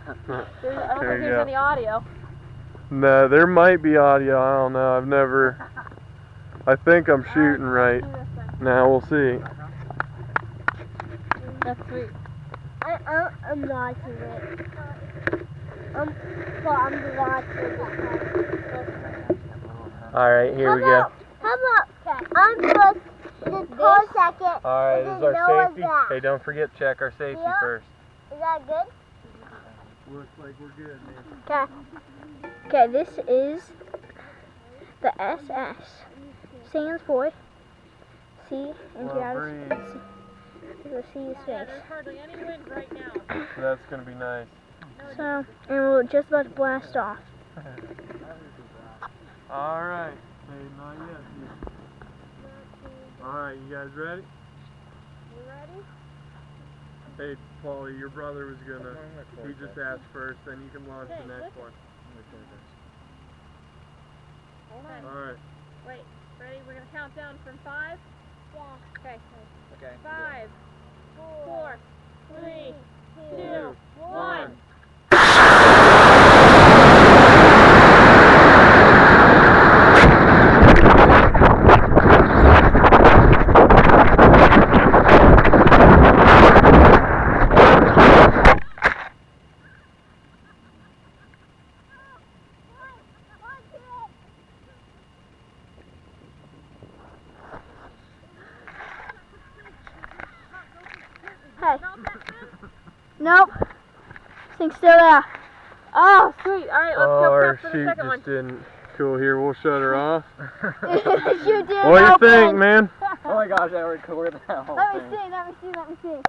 I don't think there's any audio. No, there might be audio. I don't know. I've never. I think I'm shooting right. Now we'll see. That's sweet. I'm watching it. I'm watching it. Alright, here we go. How about I'm supposed to pause a second? Alright, this is our safety. Hey, don't forget to check our safety first. Is that good? Looks like we're good, man. Okay, this is the SS. Stands for C and G out of space. The C is space. There's hardly any wind right now. That's gonna be nice. So, and we're just about to blast off. Alright. Hey, not yet. Alright, you guys ready? You ready? Hey, Paulie, your brother was gonna. He just asked first, then you can launch the next one. Alright. Wait, ready? We're gonna count down from 5? Yeah. Okay. 5, 4, 3, 2, 1. Hey. Nope. Thing's still there. Oh, sweet. Alright, let's go prep for the second one. Our chute just didn't. Cool, here, we'll shut her off. You did. What do you think, man? Oh my gosh, I recorded that whole thing. Let me see.